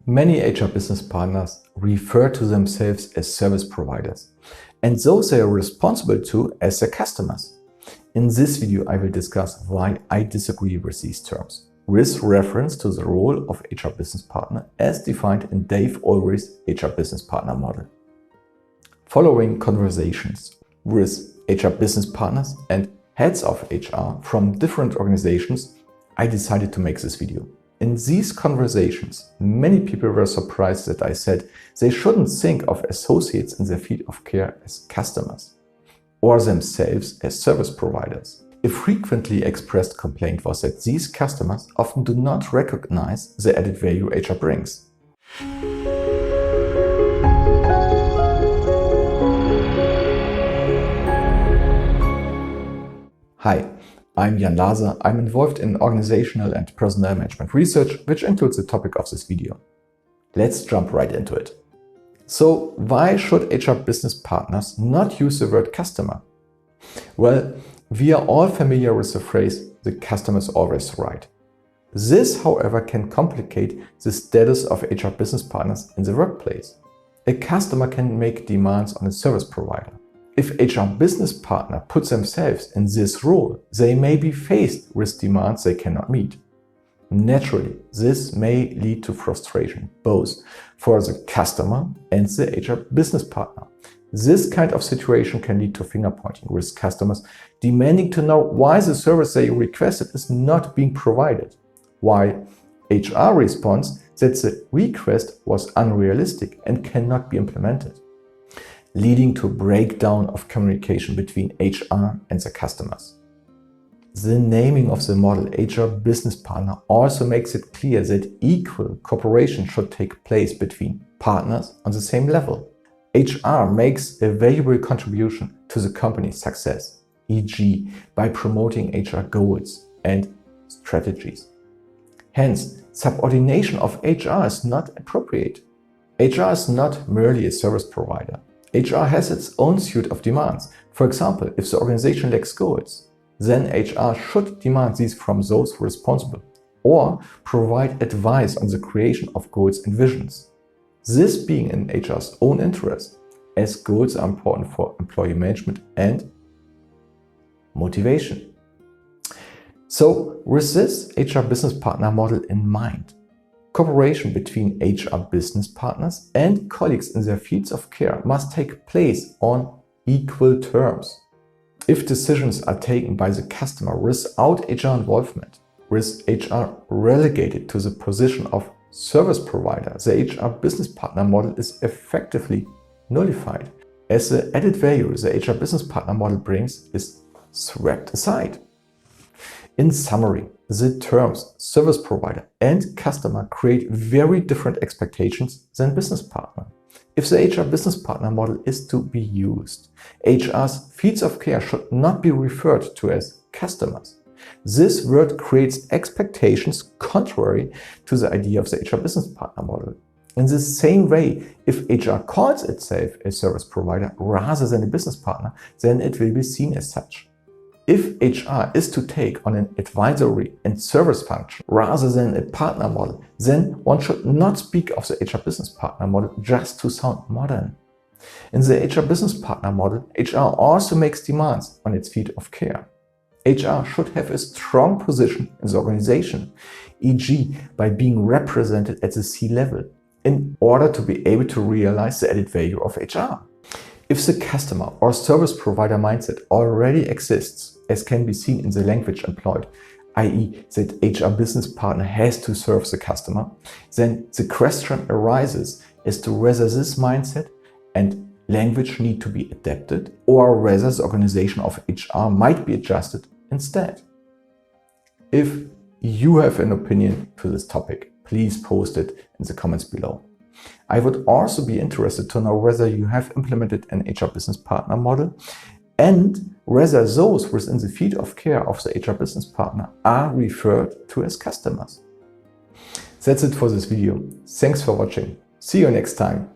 Many HR business partners refer to themselves as service providers, and those they are responsible to as their customers. In this video, I will discuss why I disagree with these terms, with reference to the role of HR business partner as defined in Dave Ulrich's HR business partner model. Following conversations with HR business partners and heads of HR from different organizations, I decided to make this video. In these conversations, many people were surprised that I said they shouldn't think of associates in their field of care as customers or themselves as service providers. A frequently expressed complaint was that these customers often do not recognize the added value HR brings. Hi, I'm Jan Laser. I'm involved in organizational and personnel management research, which includes the topic of this video. Let's jump right into it. So, why should HR business partners not use the word customer? Well, we are all familiar with the phrase, the customer is always right. This, however, can complicate the status of HR business partners in the workplace. A customer can make demands on a service provider. If HR business partner puts themselves in this role, they may be faced with demands they cannot meet. Naturally, this may lead to frustration, both for the customer and the HR business partner. This kind of situation can lead to finger-pointing, with customers demanding to know why the service they requested is not being provided, while HR responds that the request was unrealistic and cannot be implemented, leading to a breakdown of communication between HR and the customers. The naming of the model HR business partner also makes it clear that equal cooperation should take place between partners on the same level. HR makes a valuable contribution to the company's success, e.g. by promoting HR goals and strategies. Hence, subordination of HR is not appropriate. HR is not merely a service provider. HR has its own suite of demands. For example, if the organization lacks goals, then HR should demand these from those responsible or provide advice on the creation of goals and visions. This being in HR's own interest, as goals are important for employee management and motivation. So, with this HR business partner model in mind, cooperation between HR business partners and colleagues in their fields of care must take place on equal terms. If decisions are taken by the customer without HR involvement, with HR relegated to the position of service provider, the HR business partner model is effectively nullified, as the added value the HR business partner model brings is swept aside. In summary, the terms service provider and customer create very different expectations than business partner. If the HR business partner model is to be used, HR's fields of care should not be referred to as customers. This word creates expectations contrary to the idea of the HR business partner model. In the same way, if HR calls itself a service provider rather than a business partner, then it will be seen as such. If HR is to take on an advisory and service function rather than a partner model, then one should not speak of the HR business partner model just to sound modern. In the HR business partner model, HR also makes demands on its field of care. HR should have a strong position in the organization, e.g. by being represented at the C-level, in order to be able to realize the added value of HR. If the customer or service provider mindset already exists, as can be seen in the language employed, i.e. that HR business partner has to serve the customer, then the question arises as to whether this mindset and language need to be adapted or whether the organization of HR might be adjusted instead. If you have an opinion to this topic, please post it in the comments below. I would also be interested to know whether you have implemented an HR business partner model and whether those within the field of care of the HR business partner are referred to as customers. That's it for this video. Thanks for watching. See you next time.